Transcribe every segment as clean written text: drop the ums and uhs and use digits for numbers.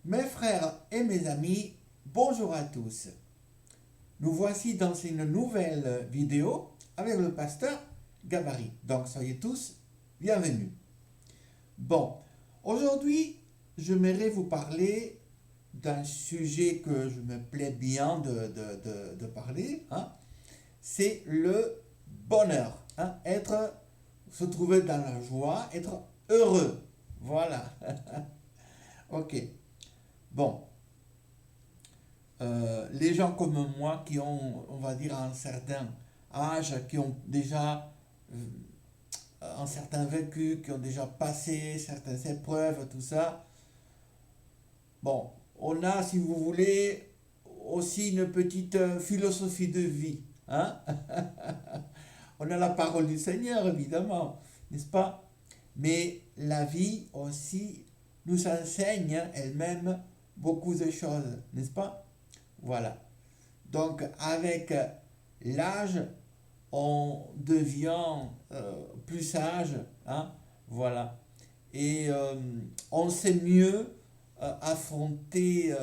Mes frères et mes amis, bonjour à tous. Nous voici dans une nouvelle vidéo avec le pasteur Gabari. Donc soyez tous bienvenus. Bon, aujourd'hui, j'aimerais vous parler d'un sujet que je me plais bien de parler. C'est le bonheur. Se trouver dans la joie, être heureux. Voilà. Ok. Bon, les gens comme moi qui ont, on va dire, un certain âge, qui ont déjà un certain vécu, qui ont déjà passé certaines épreuves, tout ça, bon, on a, si vous voulez, aussi une petite philosophie de vie. Hein? On a la parole du Seigneur, évidemment, n'est-ce pas? Mais la vie aussi nous enseigne elle-même beaucoup de choses, n'est-ce pas? Voilà. Donc, avec l'âge, on devient plus sage, hein, voilà. Et on sait mieux affronter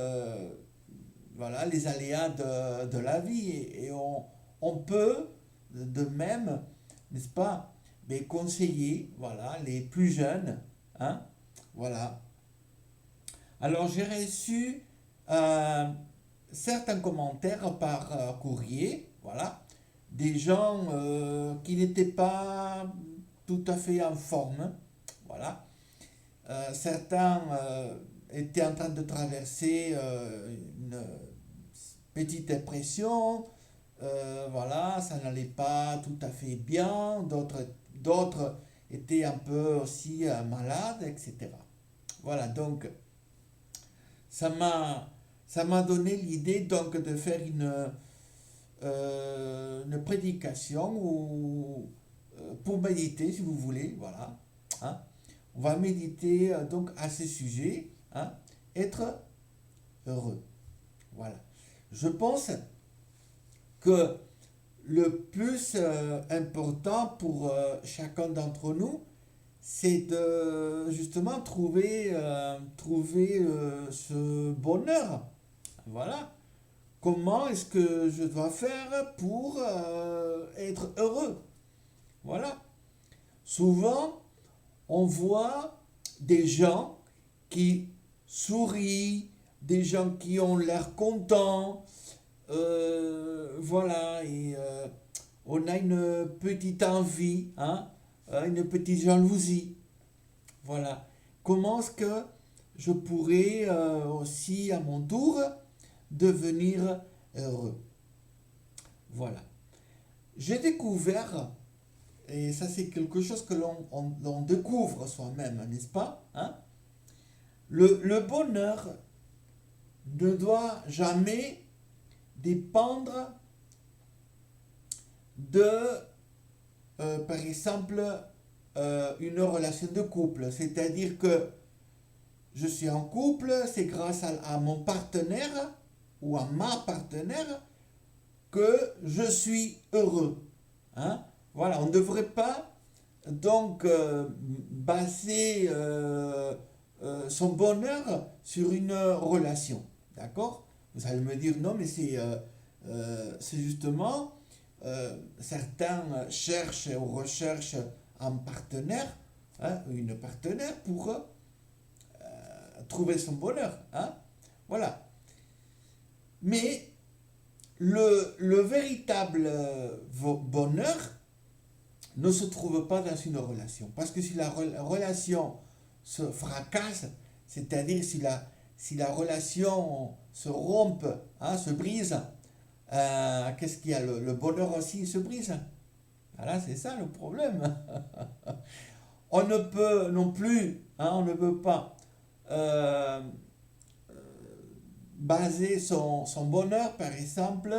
voilà, les aléas de la vie. Et on peut, de même, n'est-ce pas, mais conseiller, voilà, les plus jeunes, hein, voilà. Alors, j'ai reçu euh, certains commentaires par courrier, voilà, des gens qui n'étaient pas tout à fait en forme, voilà. Certains étaient en train de traverser une petite dépression, voilà, ça n'allait pas tout à fait bien, d'autres étaient un peu aussi malades, etc. Voilà, donc ça m'a ça m'a donné l'idée donc de faire une prédication ou pour méditer si vous voulez, voilà. Hein. On va méditer donc à ce sujet, hein, être heureux. Voilà. Je pense que le plus important pour chacun d'entre nous, c'est de justement trouver ce bonheur. Voilà. Comment est-ce que je dois faire pour être heureux? Voilà. Souvent, on voit des gens qui sourient, des gens qui ont l'air contents, voilà, et on a une petite envie, hein, une petite jalousie, voilà. Comment est-ce que je pourrais aussi à mon tour devenir heureux? Voilà. J'ai découvert, et ça c'est quelque chose que l'on découvre soi-même, n'est-ce pas? Hein? Le bonheur ne doit jamais dépendre de, par exemple, une relation de couple. C'est-à-dire que je suis en couple, c'est grâce à mon partenaire ou à ma partenaire que je suis heureux. Hein? Voilà, on ne devrait pas donc baser son bonheur sur une relation. D'accord? Vous allez me dire non, mais c'est justement certains cherchent ou recherchent un partenaire, hein, une partenaire pour trouver son bonheur. Hein? Voilà. Mais le véritable bonheur ne se trouve pas dans une relation. Parce que si la relation se fracasse, c'est-à-dire si la relation se rompt, hein, se brise, qu'est-ce qu'il y a, le bonheur aussi se brise. Voilà, c'est ça le problème. On ne peut non plus, hein, on ne peut pas euh, baser son bonheur, par exemple,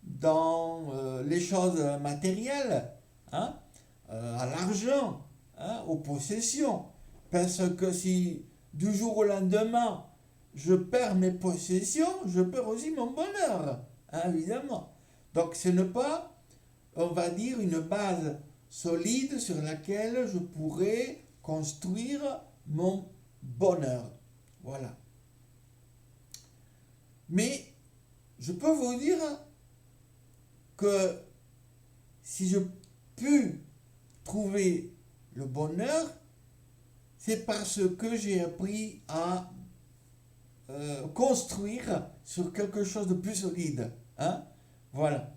dans les choses matérielles, hein, à l'argent, hein, aux possessions. Parce que si du jour au lendemain, je perds mes possessions, je perds aussi mon bonheur, hein, évidemment. Donc ce n'est pas, on va dire, une base solide sur laquelle je pourrais construire mon bonheur. Voilà. Mais je peux vous dire que si je peux trouver le bonheur, c'est parce que j'ai appris à construire sur quelque chose de plus solide. Hein? Voilà.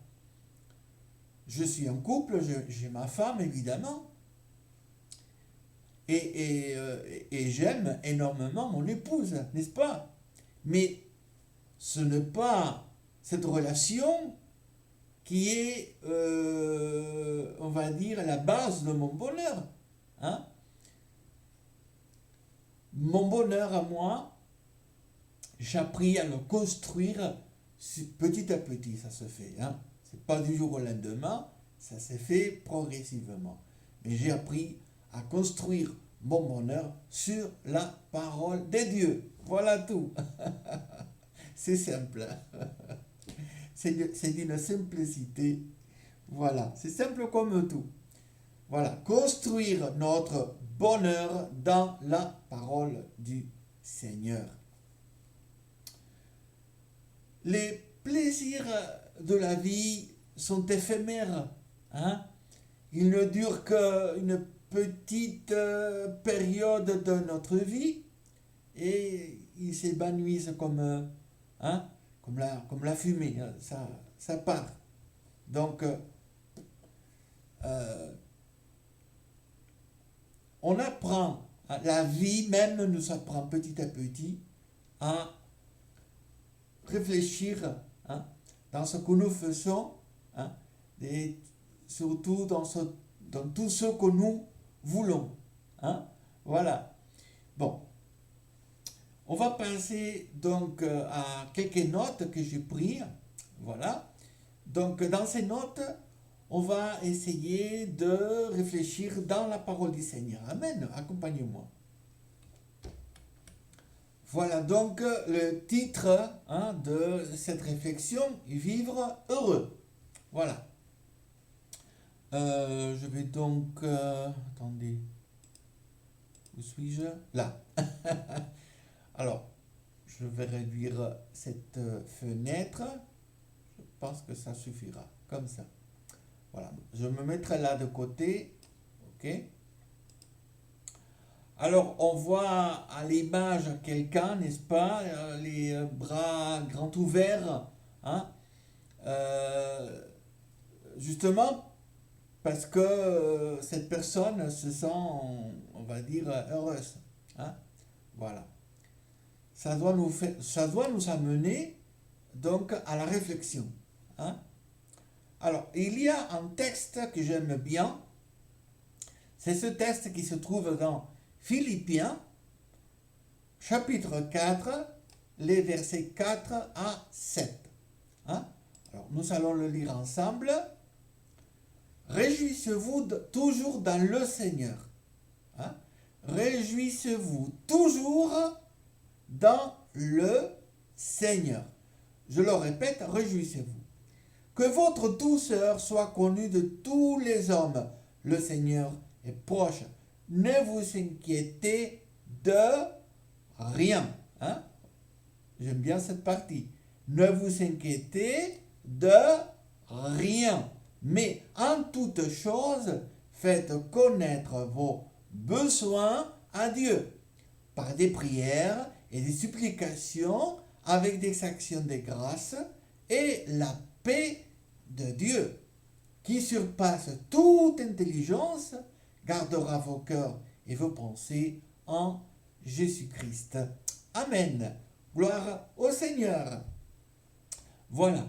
Je suis en couple, j'ai ma femme évidemment, et j'aime énormément mon épouse, n'est-ce pas? Mais ce n'est pas cette relation qui est, on va dire, la base de mon bonheur. Hein? Mon bonheur à moi, j'ai appris à le construire petit à petit, ça se fait. Hein? C'est pas du jour au lendemain, ça s'est fait progressivement. Mais j'ai appris à construire mon bonheur sur la parole de Dieu. Voilà tout. C'est simple. C'est d'une simplicité. Voilà, c'est simple comme tout. Voilà, construire notre bonheur dans la parole du Seigneur. Les plaisirs de la vie sont éphémères. Hein? Ils ne durent qu'une petite période de notre vie et ils s'évanouissent hein, comme la fumée. Hein? Ça part. Donc, on apprend, la vie même nous apprend petit à petit à réfléchir, hein, dans ce que nous faisons, hein, et surtout dans tout ce que nous voulons. Hein. Voilà. Bon. On va passer donc à quelques notes que j'ai prises. Voilà. Donc dans ces notes, on va essayer de réfléchir dans la parole du Seigneur. Amen. Accompagnez-moi. Voilà donc le titre, hein, de cette réflexion, vivre heureux. Voilà. Je vais donc... attendez. Où suis-je? Là. Alors, je vais réduire cette fenêtre. Je pense que ça suffira. Comme ça. Voilà. Je me mettrai là de côté. OK. Alors, on voit à l'image quelqu'un, n'est-ce pas, les bras grands ouverts, hein, justement parce que cette personne se sent, on va dire, heureuse. Hein, voilà. Ça doit nous amener donc à la réflexion. Hein. Alors, il y a un texte que j'aime bien, c'est ce texte qui se trouve dans Philippiens, chapitre 4, les versets 4 à 7. Hein? Alors, nous allons le lire ensemble. Réjouissez-vous toujours dans le Seigneur. Hein? Réjouissez-vous toujours dans le Seigneur. Je le répète, réjouissez-vous. Que votre douceur soit connue de tous les hommes. Le Seigneur est proche. Ne vous inquiétez de rien. Hein? J'aime bien cette partie. Ne vous inquiétez de rien. Mais en toute chose, faites connaître vos besoins à Dieu par des prières et des supplications avec des actions de grâce, et la paix de Dieu, qui surpasse toute intelligence, gardera vos cœurs et vos pensées en Jésus-Christ. Amen. Gloire au Seigneur. Voilà.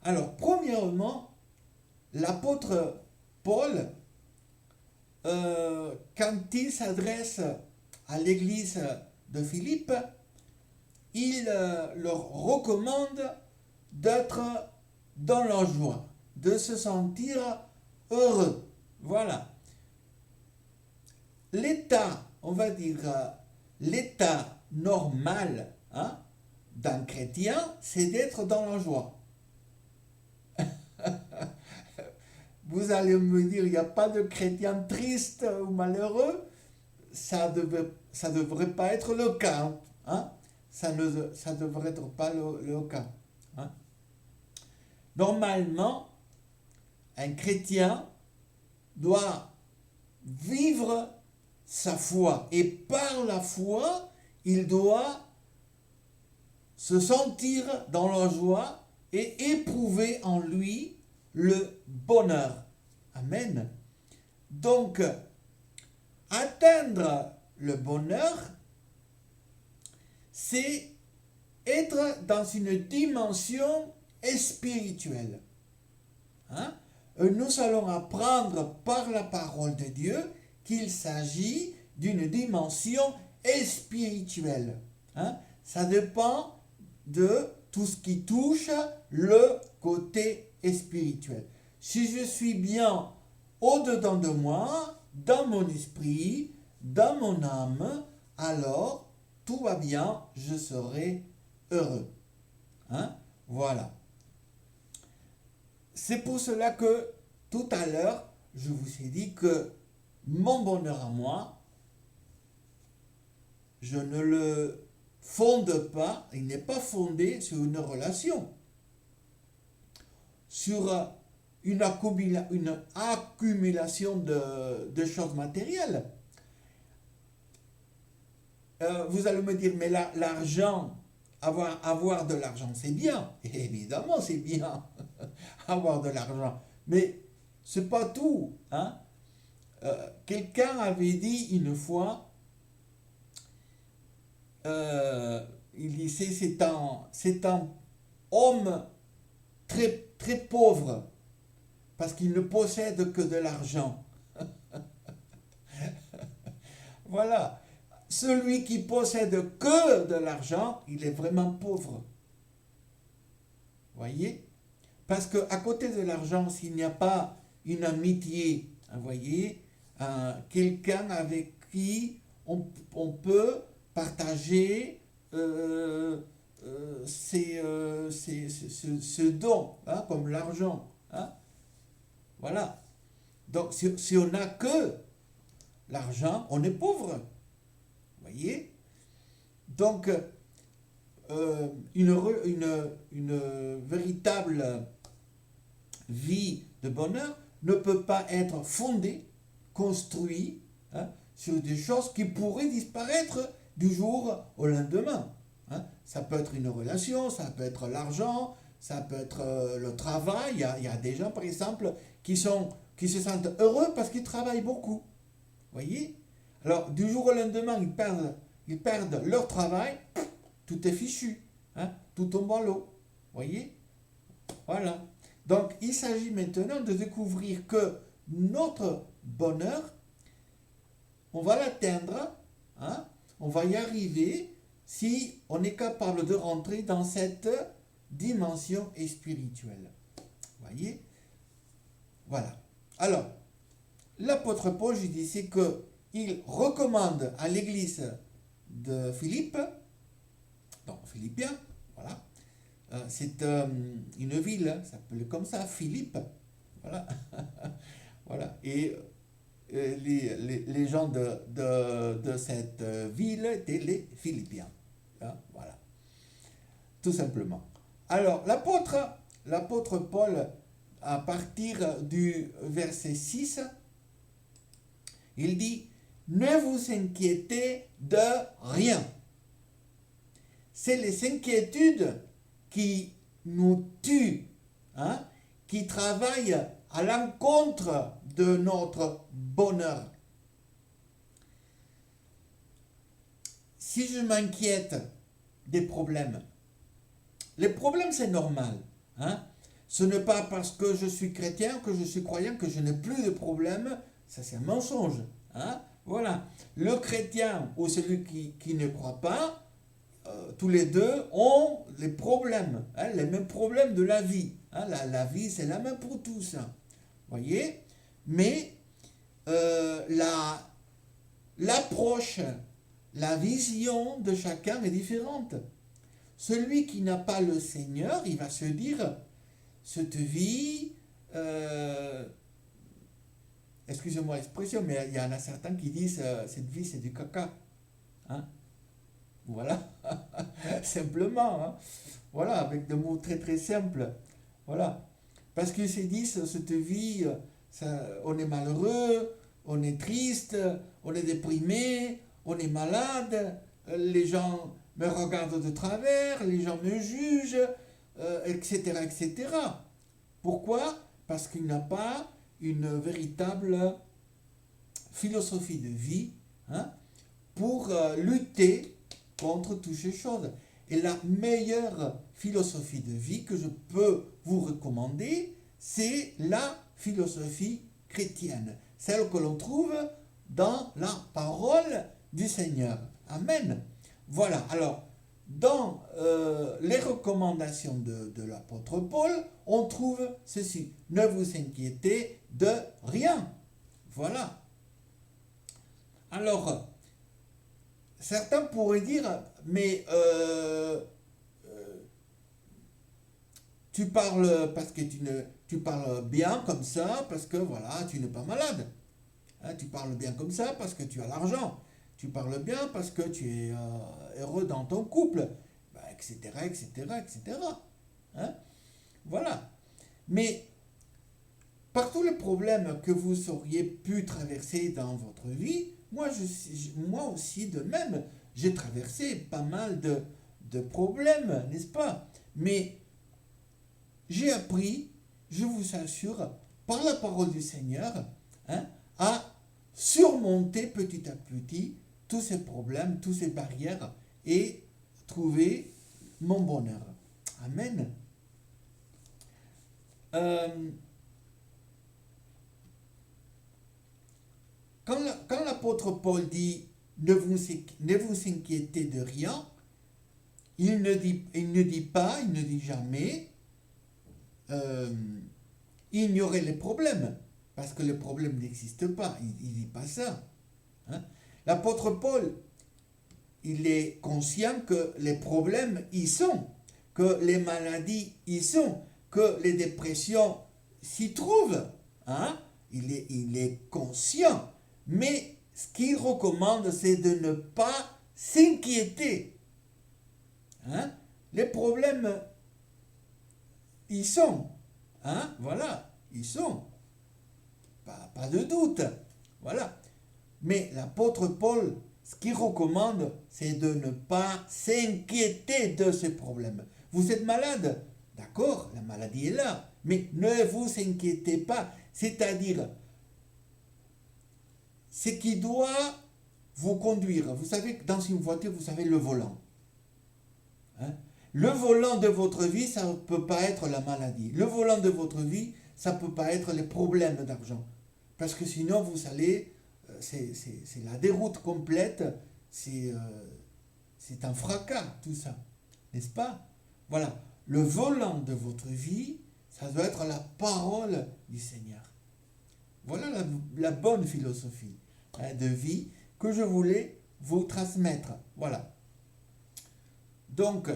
Alors, premièrement, l'apôtre Paul, quand il s'adresse à l'église de Philippe, il leur recommande d'être dans la joie, de se sentir heureux. Voilà. L'état, on va dire, l'état normal, hein, d'un chrétien, c'est d'être dans la joie. Vous allez me dire, il n'y a pas de chrétien triste ou malheureux. Ça devrait pas être le cas. Hein? ça ne devrait être pas le cas. Hein. Normalement, un chrétien doit vivre sa foi. Et par la foi, il doit se sentir dans la joie et éprouver en lui le bonheur. Amen. Donc, atteindre le bonheur, c'est être dans une dimension spirituelle. Hein? Nous allons apprendre par la parole de Dieu qu'il s'agit d'une dimension spirituelle. Hein? Ça dépend de tout ce qui touche le côté spirituel. Si je suis bien au-dedans de moi, dans mon esprit, dans mon âme, alors tout va bien, je serai heureux. Hein? Voilà. C'est pour cela que tout à l'heure, je vous ai dit que mon bonheur à moi, je ne le fonde pas, il n'est pas fondé sur une relation, sur une accumulation de choses matérielles. Vous allez me dire, mais l'argent, avoir de l'argent, c'est bien. Et évidemment, c'est bien avoir de l'argent. Mais c'est pas tout. Hein? Quelqu'un avait dit une fois, il disait, c'est un homme très, très pauvre parce qu'il ne possède que de l'argent. Voilà. Celui qui possède que de l'argent, il est vraiment pauvre. Voyez? Parce qu'à côté de l'argent, s'il n'y a pas une amitié, vous voyez, quelqu'un avec qui on peut partager ce don, hein, comme l'argent. Hein? Voilà. Donc, si on n'a que l'argent, on est pauvre. Voyez? Donc, une véritable vie de bonheur ne peut pas être fondée, construite, hein, sur des choses qui pourraient disparaître du jour au lendemain. Hein. Ça peut être une relation, ça peut être l'argent, ça peut être le travail. Il y a des gens, par exemple, qui se sentent heureux parce qu'ils travaillent beaucoup. Voyez? Alors, du jour au lendemain, ils perdent leur travail, tout est fichu, hein, tout tombe à l'eau. Voyez? Voilà. Donc, il s'agit maintenant de découvrir que notre bonheur, on va l'atteindre, hein, on va y arriver si on est capable de rentrer dans cette dimension spirituelle. Voyez? Voilà. Alors, l'apôtre Paul, je disais qu'il recommande à l'église de Philippe, donc Philippiens, voilà, c'est une ville, ça s'appelle comme ça, Philippe, voilà, voilà, et les gens de cette ville étaient les Philippiens, hein, voilà, tout simplement. Alors, l'apôtre Paul, à partir du verset 6, il dit, ne vous inquiétez de rien. C'est les inquiétudes qui nous tuent, hein, qui travaillent à l'encontre de notre bonheur. Si je m'inquiète des problèmes, les problèmes c'est normal. Hein. Ce n'est pas parce que je suis chrétien, que je suis croyant, que je n'ai plus de problèmes. Ça c'est un mensonge. Hein. Voilà. Le chrétien ou celui qui ne croit pas, tous les deux ont les problèmes, hein, les mêmes problèmes de la vie. Hein, la vie, c'est la même pour tous. Hein, voyez? Mais l'approche, la vision de chacun est différente. Celui qui n'a pas le Seigneur, il va se dire, cette vie, excusez-moi l'expression, mais il y en a certains qui disent, cette vie, c'est du caca. Hein? Voilà. simplement. Hein. Voilà, avec des mots très très simples. Voilà. Parce qu'ils se disent, cette vie, on est malheureux, on est triste, on est déprimé, on est malade, les gens me regardent de travers, les gens me jugent, etc., etc. Pourquoi? Parce qu'il n'a pas une véritable philosophie de vie, hein, pour lutter contre toutes ces choses. Et la meilleure philosophie de vie que je peux vous recommander, c'est la philosophie chrétienne, celle que l'on trouve dans la parole du Seigneur. Amen. Voilà, alors, dans les recommandations de l'apôtre Paul, on trouve ceci: ne vous inquiétez de rien. Voilà. Alors, certains pourraient dire, mais tu parles parce que tu parles bien comme ça, parce que voilà, tu n'es pas malade. Hein, tu parles bien comme ça parce que tu as l'argent. Tu parles bien parce que tu es heureux dans ton couple, ben, etc., etc., etc. Hein, voilà. Mais par tous les problèmes que vous auriez pu traverser dans votre vie, moi aussi de même, j'ai traversé pas mal de problèmes, n'est-ce pas? Mais j'ai appris, je vous assure, par la parole du Seigneur, hein, à surmonter petit à petit tous ces problèmes, toutes ces barrières et trouver mon bonheur. Amen. Quand l'apôtre Paul dit ne vous inquiétez de rien, il ne dit jamais ignorer les problèmes, parce que les problèmes n'existent pas. Il ne dit pas ça. Hein. L'apôtre Paul, il est conscient que les problèmes y sont, que les maladies y sont, que les dépressions s'y trouvent. Hein. Il est conscient. Mais ce qu'il recommande, c'est de ne pas s'inquiéter. Hein. Les problèmes, ils sont. Hein. Voilà, ils sont. Pas de doute. Voilà. Mais l'apôtre Paul, ce qu'il recommande, c'est de ne pas s'inquiéter de ces problèmes. Vous êtes malade, d'accord, la maladie est là, mais ne vous inquiétez pas. C'est-à-dire, ce qui doit vous conduire. Vous savez que dans une voiture, vous savez le volant. Hein? Le volant de votre vie, ça ne peut pas être la maladie. Le volant de votre vie, ça ne peut pas être les problèmes d'argent. Parce que sinon, vous allez, c'est la déroute complète, c'est un fracas, tout ça. N'est-ce pas? Voilà. Le volant de votre vie, ça doit être la parole du Seigneur. Voilà la bonne philosophie, hein, de vie que je voulais vous transmettre. Voilà. Donc,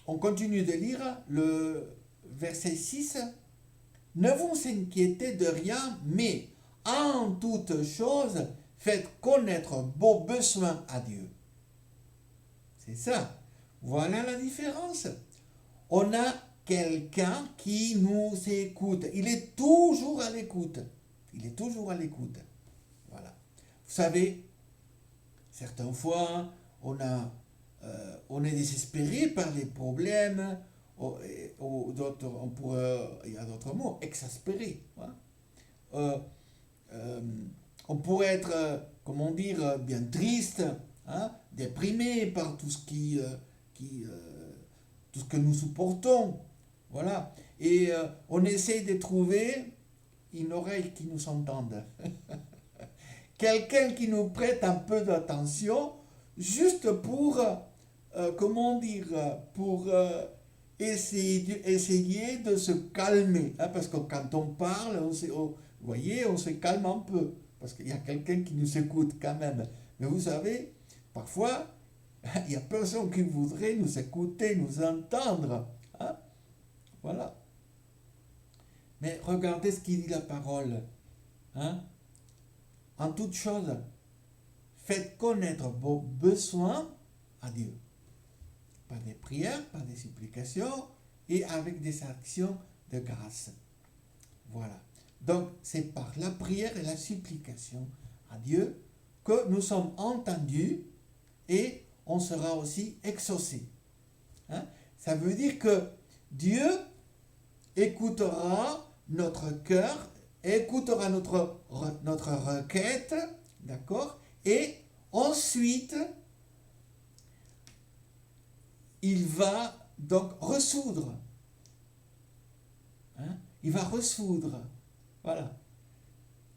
on continue de lire le verset 6. Ne vous inquiétez de rien, mais en toute chose, faites connaître vos besoins à Dieu. C'est ça. Voilà la différence. On a quelqu'un qui nous écoute. Il est toujours à l'écoute. Il est toujours à l'écoute. Voilà. Vous savez, certaines fois, on est désespéré par les problèmes, ou d'autres, il y a d'autres mots, exaspéré. Hein. On pourrait être, comment dire, bien triste, hein, déprimé par tout ce tout ce que nous supportons. Voilà. Et on essaie de trouver une oreille qui nous entende. Quelqu'un qui nous prête un peu d'attention, juste pour, comment dire, pour essayer de se calmer. Hein, parce que quand on parle, vous voyez, on se calme un peu. Parce qu'il y a quelqu'un qui nous écoute quand même. Mais vous savez, parfois, il n'y a personne qui voudrait nous écouter, nous entendre. Hein? Voilà. Mais regardez ce qu'il dit la parole. Hein? En toute chose, faites connaître vos besoins à Dieu. par des prières, par des supplications et avec des actions de grâce. Voilà. Donc, c'est par la prière et la supplication à Dieu que nous sommes entendus et on sera aussi exaucés. Hein? Ça veut dire que Dieu écoutera notre cœur, écoutera notre requête, d'accord? Et ensuite, il va donc ressoudre. Hein? Il va ressoudre. Voilà.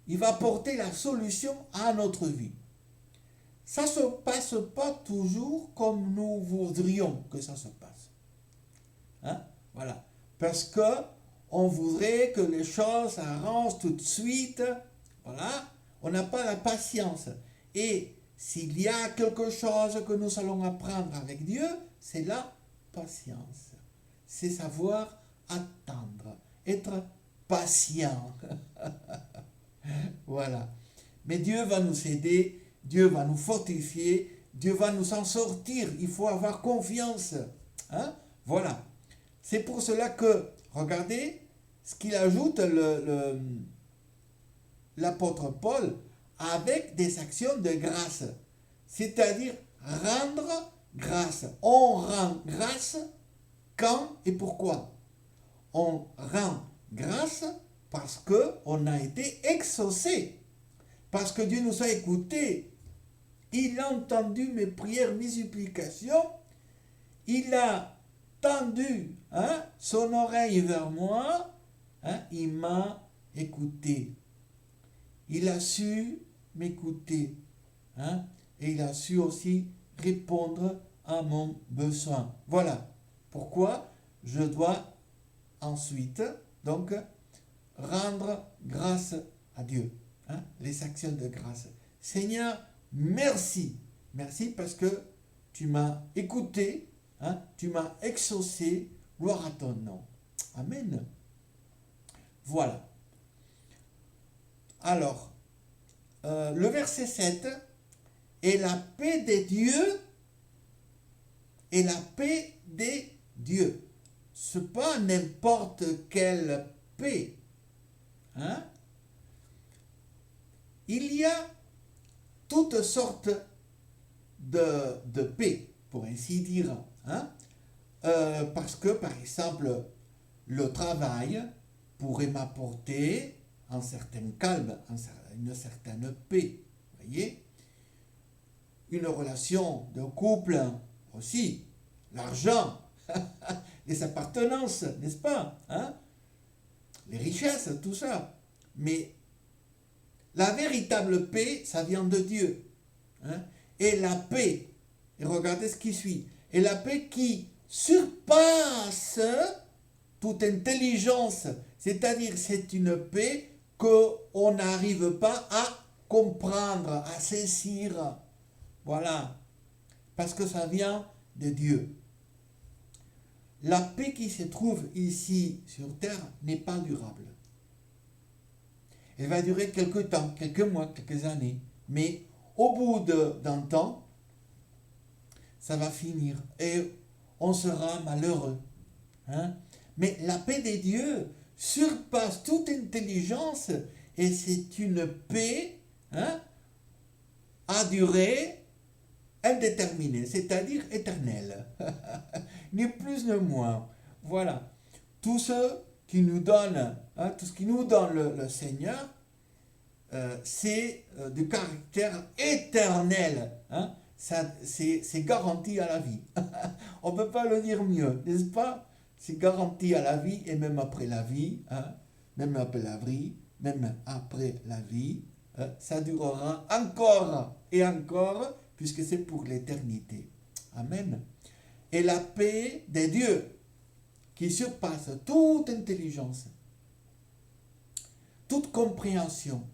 Il va apporter la solution à notre vie. Ça ne se passe pas toujours comme nous voudrions que ça se passe. Hein? Voilà. Parce que on voudrait que les choses s'arrangent tout de suite. Voilà. On n'a pas la patience. Et s'il y a quelque chose que nous allons apprendre avec Dieu, c'est la patience. C'est savoir attendre. Être patient. Voilà. Mais Dieu va nous aider, Dieu va nous fortifier, Dieu va nous en sortir. Il faut avoir confiance. Hein? Voilà. C'est pour cela que, regardez ce qu'il ajoute l'apôtre Paul avec des actions de grâce. C'est-à-dire rendre grâce. On rend grâce quand et pourquoi? On rend grâce parce qu'on a été exaucé. Parce que Dieu nous a écoutés. Il a entendu mes prières, mes supplications. Il a tendu son oreille vers moi. Il m'a écouté. Il a su m'écouter. Et il a su aussi répondre à mon besoin. Voilà pourquoi je dois ensuite donc rendre grâce à Dieu. Les actions de grâce. Seigneur, merci. Merci parce que tu m'as écouté, tu m'as exaucé. Gloire à ton nom. Amen. Voilà. Alors, le verset 7, et la paix des dieux, et la paix des dieux. Ce n'est pas n'importe quelle paix. Il y a toutes sortes de paix, pour ainsi dire. Parce que, par exemple, le travail pourrait m'apporter un certain calme, une certaine paix. Voyez? Une relation de couple aussi. L'argent, les appartenances, n'est-ce pas? Les richesses, tout ça. Mais la véritable paix, ça vient de Dieu. Et la paix, et regardez ce qui suit, et la paix qui surpasse toute intelligence, c'est-à-dire c'est une paix qu'on n'arrive pas à comprendre, à saisir. Voilà, parce que ça vient de Dieu. La paix qui se trouve ici sur terre n'est pas durable. Elle va durer quelques temps, quelques mois, quelques années. Mais au bout d'un temps, ça va finir. Et on sera malheureux. Mais la paix des dieux surpasse toute intelligence. Et c'est une paix à durée indéterminée, c'est-à-dire éternelle. Ni plus ni moins. Voilà. Tout ce qui nous donne, tout ce qui nous donne le Seigneur, c'est du caractère éternel. C'est garanti à la vie. On ne peut pas le dire mieux, n'est-ce pas? C'est garanti à la vie et même après la vie, même après la vie, ça durera encore et encore, puisque c'est pour l'éternité. Amen. Et la paix des dieux, qui surpasse toute intelligence, toute compréhension.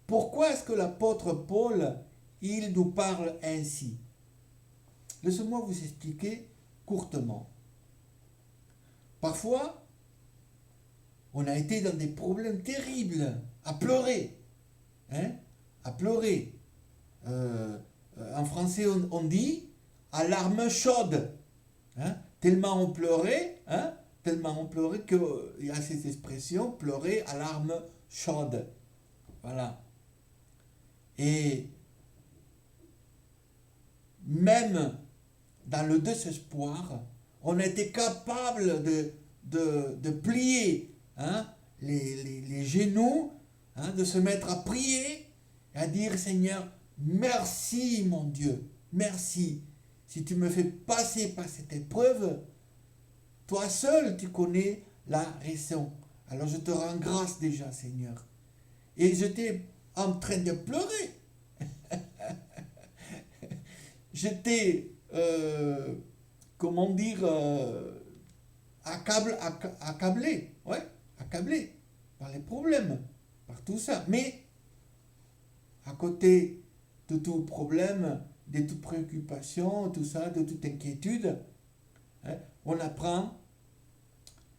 Pourquoi est-ce que l'apôtre Paul, il nous parle ainsi? Laissez-moi vous expliquer courtement. Parfois, on a été dans des problèmes terribles, à pleurer. À pleurer. En français, on dit à larmes chaudes. Hein? Tellement on pleurait, hein? Tellement on pleurait qu'il y a cette expression, pleurer à larmes chaudes. Voilà. Et même dans le désespoir, on était capable de plier, hein, les genoux, hein, de se mettre à prier et à dire Seigneur, merci mon Dieu, merci. Si tu me fais passer par cette épreuve, toi seul tu connais la raison. Alors je te rends grâce déjà Seigneur. Et j'étais en train de pleurer. J'étais, comment dire, accablé, ouais, accablé par les problèmes, par tout ça. Mais à côté de tout problème, de toute préoccupation, tout ça, de toute inquiétude, hein, on apprend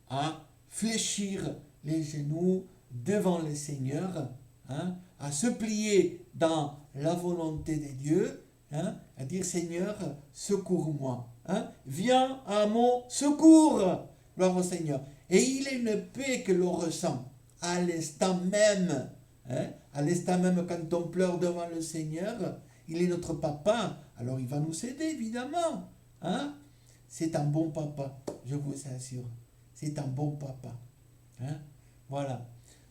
à fléchir les genoux devant le Seigneur, hein, à se plier dans la volonté de Dieu, hein, à dire Seigneur, secours-moi, hein, viens à mon secours, gloire au Seigneur. Et il est une paix que l'on ressent à l'instant même, hein, à l'instant même quand on pleure devant le Seigneur, il est notre papa, alors il va nous aider évidemment, hein. C'est un bon papa, je vous assure, c'est un bon papa, hein. Voilà.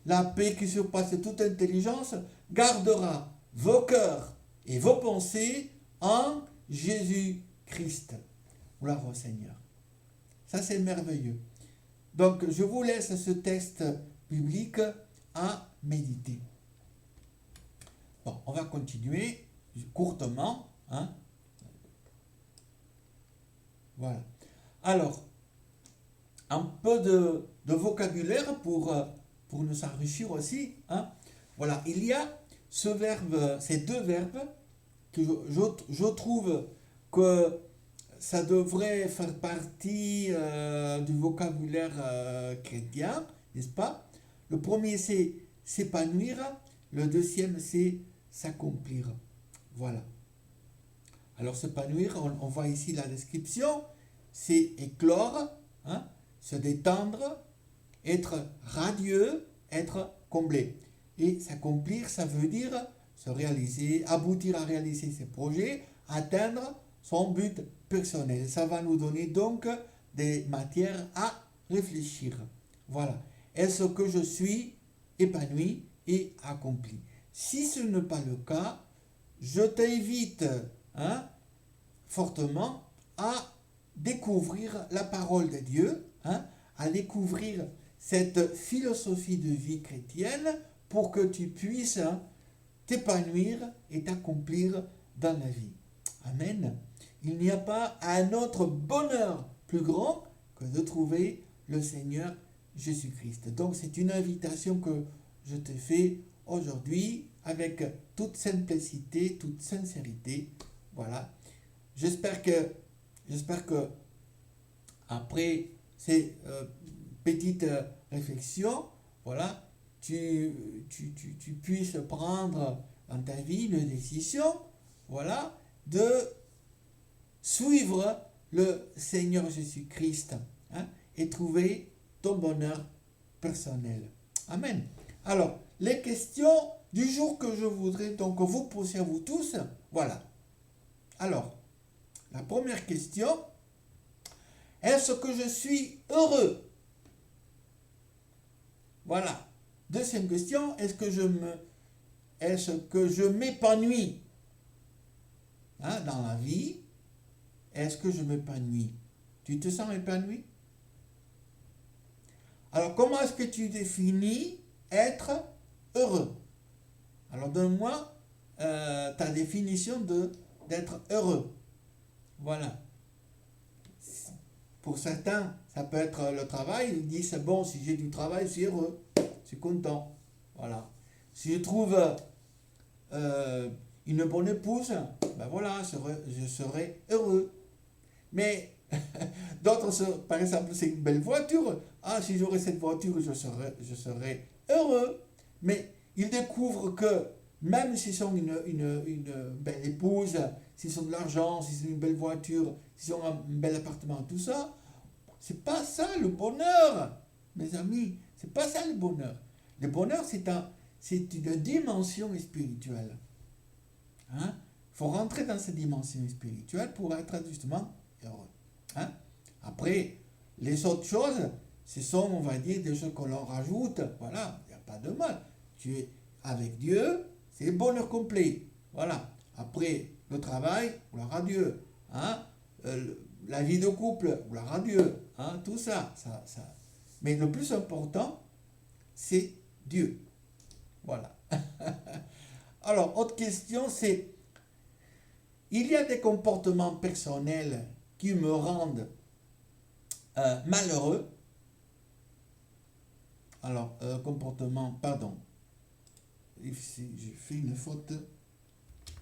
La paix qui surpasse toute intelligence gardera vos cœurs et vos pensées en Jésus-Christ. Gloire au Seigneur. Ça, c'est merveilleux. Donc, je vous laisse ce texte biblique à méditer. Bon, on va continuer courtement, hein. Voilà. Alors, un peu de vocabulaire pour nous enrichir aussi, hein. Voilà, il y a ces deux verbes que je trouve que ça devrait faire partie du vocabulaire chrétien, n'est-ce pas? Le premier, c'est s'épanouir, le deuxième, c'est s'accomplir. Voilà. Alors, s'épanouir, on voit ici la description, c'est éclore, hein, se détendre, être radieux, être comblé. Et s'accomplir, ça veut dire se réaliser, aboutir à réaliser ses projets, atteindre son but personnel. Ça va nous donner donc des matières à réfléchir. Voilà. Est-ce que je suis épanoui et accompli? Si ce n'est pas le cas, je t'invite, hein, fortement à découvrir la parole de Dieu, hein, à découvrir cette philosophie de vie chrétienne pour que tu puisses, hein, t'épanouir et t'accomplir dans la vie. Amen. Il n'y a pas un autre bonheur plus grand que de trouver le Seigneur Jésus-Christ. Donc c'est une invitation que je te fais aujourd'hui avec toute simplicité, toute sincérité. Voilà. J'espère que après ces petites réflexions, voilà, tu puisses prendre dans ta vie une décision, voilà, de suivre le Seigneur Jésus-Christ, hein, et trouver ton bonheur personnel. Amen. Alors, les questions du jour que je voudrais donc vous poser à vous tous, voilà. Alors, la première question, est-ce que je suis heureux? Voilà. Deuxième question, est-ce que je m'épanouis, hein, dans la vie? Est-ce que je m'épanouis? Tu te sens épanoui? Alors, comment est-ce que tu définis être heureux? Alors, donne-moi ta définition d'être heureux. Voilà. Pour certains, ça peut être le travail. Ils disent, c'est bon, si j'ai du travail, je suis heureux. Je suis content. Voilà. Si je trouve une bonne épouse, ben voilà, je serai heureux. Mais d'autres, par exemple, c'est une belle voiture. Ah, si j'aurais cette voiture, je serais heureux. Mais ils découvrent que même s'ils ont une belle épouse, s'ils ont de l'argent, s'ils ont une belle voiture, s'ils ont un bel appartement, tout ça, c'est pas ça le bonheur, mes amis. C'est pas ça le bonheur. Le bonheur, c'est une dimension spirituelle. Hein? Il faut rentrer dans cette dimension spirituelle pour être justement heureux. Hein? Après, les autres choses, ce sont, on va dire, des choses qu'on leur rajoute. Voilà, il n'y a pas de mal. Tu es avec Dieu, c'est le bonheur complet. Voilà. Après, le travail, gloire à Dieu. Hein? La vie de couple, gloire à Dieu. Hein? Tout ça, ça. Mais le plus important, c'est Dieu. Voilà. Alors, autre question, c'est, il y a des comportements personnels qui me rendent malheureux. Alors, comportement, pardon. J'ai fait une faute,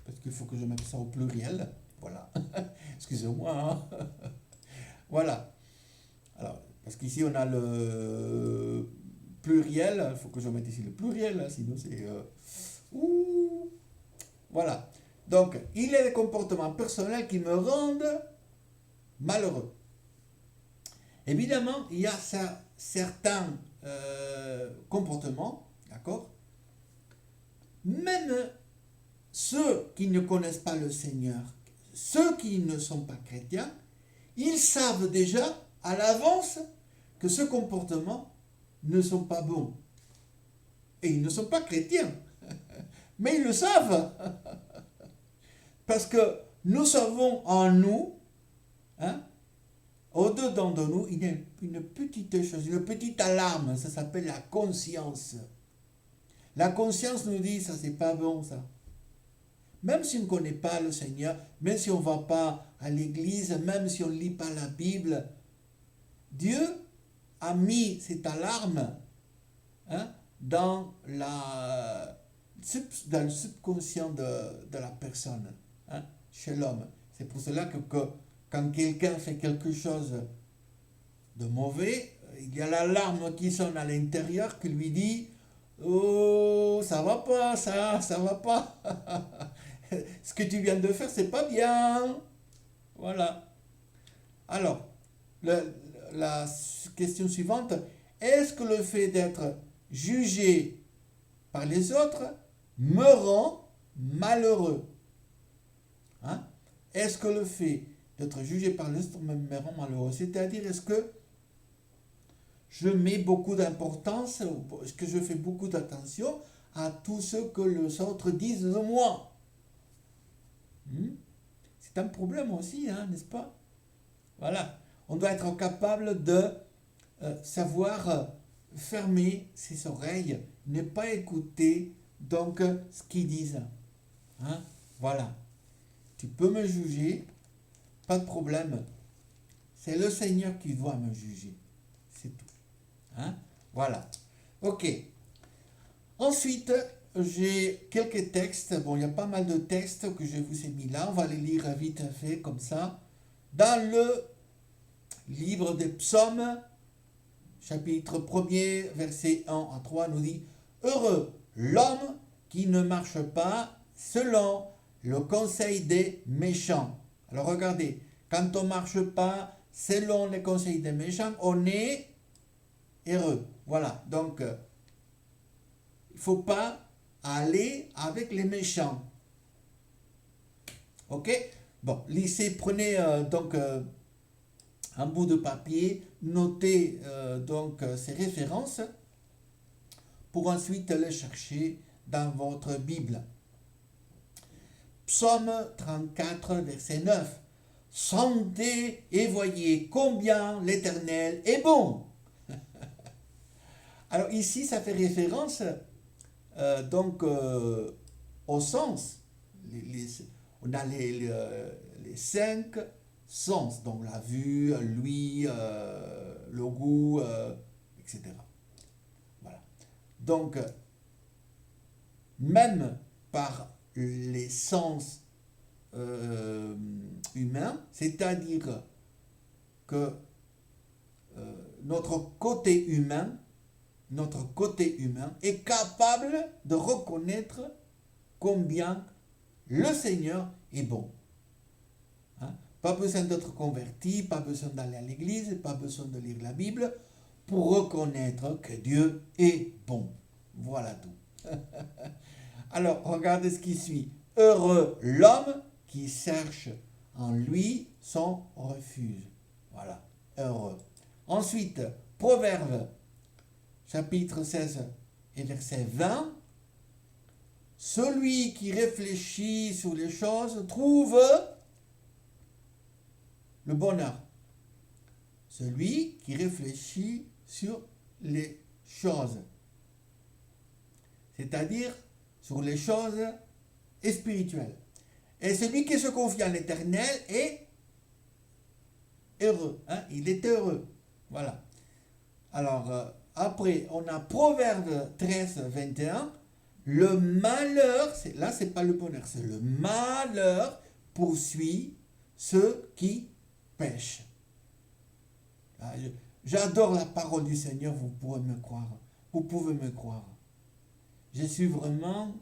parce qu'il faut que je mette ça au pluriel. Voilà. Excusez-moi. Hein. Voilà. Alors, parce qu'ici, on a le pluriel. Il faut que je mette ici le pluriel, hein, sinon c'est... Voilà. Donc, il y a des comportements personnels qui me rendent malheureux. Évidemment, il y a certains comportements, d'accord? Même ceux qui ne connaissent pas le Seigneur, ceux qui ne sont pas chrétiens, ils savent déjà à l'avance que ce comportement ne sont pas bons. Et ils ne sont pas chrétiens. Mais ils le savent. Parce que nous savons en nous, hein, au-dedans de nous, il y a une petite chose, une petite alarme, ça s'appelle la conscience. La conscience nous dit, ça c'est pas bon ça. Même si on ne connaît pas le Seigneur, même si on ne va pas à l'église, même si on ne lit pas la Bible, Dieu a mis cette alarme, hein, dans le subconscient de la personne, hein, chez l'homme. C'est pour cela que quand quelqu'un fait quelque chose de mauvais, il y a l'alarme qui sonne à l'intérieur qui lui dit « Oh, ça va pas, ça va pas. Ce que tu viens de faire, c'est pas bien. » Voilà. Alors, la question suivante, est-ce que le fait d'être jugé par les autres me rend malheureux? Hein? Est-ce que le fait d'être jugé par les autres me rend malheureux? C'est-à-dire, est-ce que je mets beaucoup d'importance, est-ce que je fais beaucoup d'attention à tout ce que les autres disent de moi? C'est un problème aussi, hein, n'est-ce pas? Voilà. On doit être capable de savoir fermer ses oreilles, ne pas écouter donc ce qu'ils disent. Hein? Voilà. Tu peux me juger, pas de problème. C'est le Seigneur qui doit me juger. C'est tout. Hein? Voilà. Ok. Ensuite, j'ai quelques textes. Bon, il y a pas mal de textes que je vous ai mis là. On va les lire vite fait, comme ça. Dans le livre des Psaumes, chapitre 1er, versets 1 à 3, nous dit « Heureux l'homme qui ne marche pas selon le conseil des méchants. » Alors regardez, quand on ne marche pas selon les conseils des méchants, on est heureux. Voilà, donc il ne faut pas aller avec les méchants. Ok? Bon, lycée, prenez donc un bout de papier, notez donc ces références pour ensuite les chercher dans votre Bible. Psaume 34, verset 9. Sentez et voyez combien l'Éternel est bon. Alors ici, ça fait référence donc au sens. On a les 5 sens, donc la vue, l'ouïe, le goût, etc. Voilà. Donc, même par les sens humains, c'est-à-dire que notre côté humain est capable de reconnaître combien le Seigneur est bon. Hein? Pas besoin d'être converti, pas besoin d'aller à l'église, pas besoin de lire la Bible pour reconnaître que Dieu est bon. Voilà tout. Alors, regardez ce qui suit. Heureux l'homme qui cherche en lui son refuge. Voilà, heureux. Ensuite, Proverbe, chapitre 16 et verset 20. Celui qui réfléchit sur les choses trouve le bonheur. Celui qui réfléchit sur les choses. C'est-à-dire sur les choses spirituelles. Et celui qui se confie en l'Éternel est heureux. Hein? Il est heureux. Voilà. Alors, après, on a Proverbe 13, 21. Le malheur, là, c'est pas le bonheur, c'est le malheur poursuit ceux qui pêchent. Ah, j'adore la parole du Seigneur, vous pouvez me croire. Vous pouvez me croire. Je suis vraiment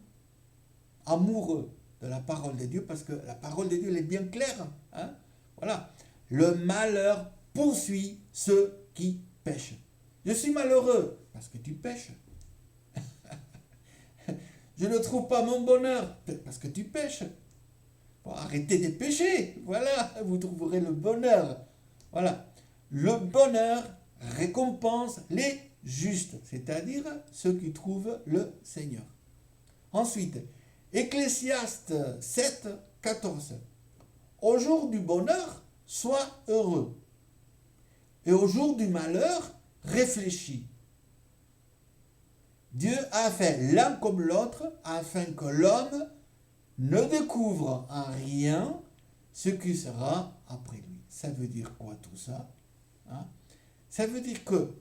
amoureux de la parole de Dieu parce que la parole de Dieu elle est bien claire. Hein? Voilà. Le malheur poursuit ceux qui pêchent. Je suis malheureux parce que tu pêches. Je ne trouve pas mon bonheur parce que tu pêches. Bon, arrêtez de pécher. Voilà, vous trouverez le bonheur. Voilà. Le bonheur récompense les justes, c'est-à-dire ceux qui trouvent le Seigneur. Ensuite, Ecclésiaste 7, 14. Au jour du bonheur, sois heureux. Et au jour du malheur, réfléchis. Dieu a fait l'un comme l'autre afin que l'homme ne découvre en rien ce qui sera après lui. Ça veut dire quoi tout ça? Hein? Ça veut dire que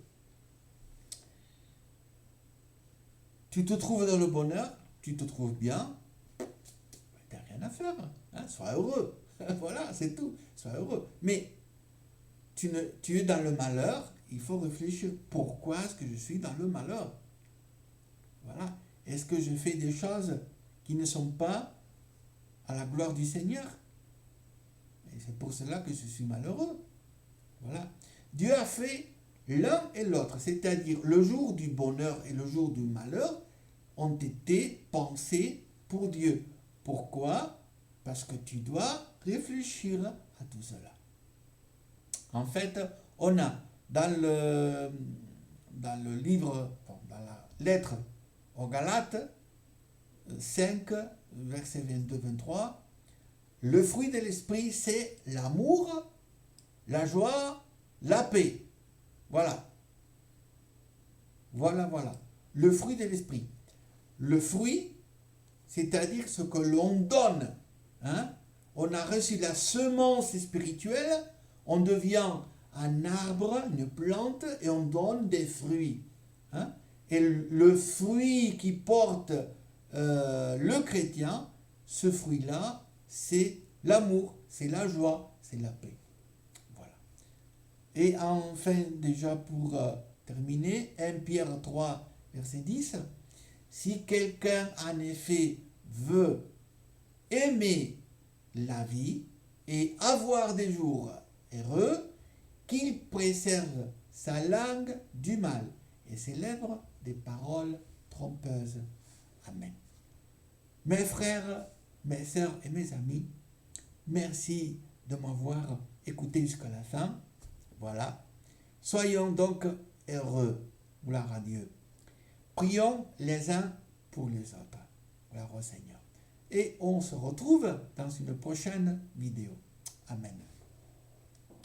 tu te trouves dans le bonheur, tu te trouves bien, tu n'as rien à faire. Hein? Sois heureux. Voilà, c'est tout. Sois heureux. Mais tu es dans le malheur, il faut réfléchir. Pourquoi est-ce que je suis dans le malheur? Voilà. Est-ce que je fais des choses qui ne sont pas à la gloire du Seigneur? Et c'est pour cela que je suis malheureux. Voilà. Dieu a fait l'un et l'autre, c'est-à-dire le jour du bonheur et le jour du malheur ont été pensés pour Dieu. Pourquoi? Parce que tu dois réfléchir à tout cela. En fait, on a dans le livre, dans la lettre aux Galates 5, verset 22-23, le fruit de l'esprit, c'est l'amour, la joie, la paix. Voilà. Voilà. Le fruit de l'esprit. Le fruit, c'est-à-dire ce que l'on donne. Hein? On a reçu la semence spirituelle, on devient un arbre, une plante, et on donne des fruits. Hein? Et le fruit qui porte le chrétien, ce fruit-là, c'est l'amour, c'est la joie, c'est la paix. Voilà. Et enfin, déjà pour terminer, 1 Pierre 3, verset 10, si quelqu'un en effet veut aimer la vie et avoir des jours heureux, qu'il préserve sa langue du mal et ses lèvres des paroles trompeuses. Amen. Mes frères, mes sœurs et mes amis, merci de m'avoir écouté jusqu'à la fin. Voilà. Soyons donc heureux. Gloire à Dieu. Prions les uns pour les autres. Gloire au Seigneur. Et on se retrouve dans une prochaine vidéo. Amen.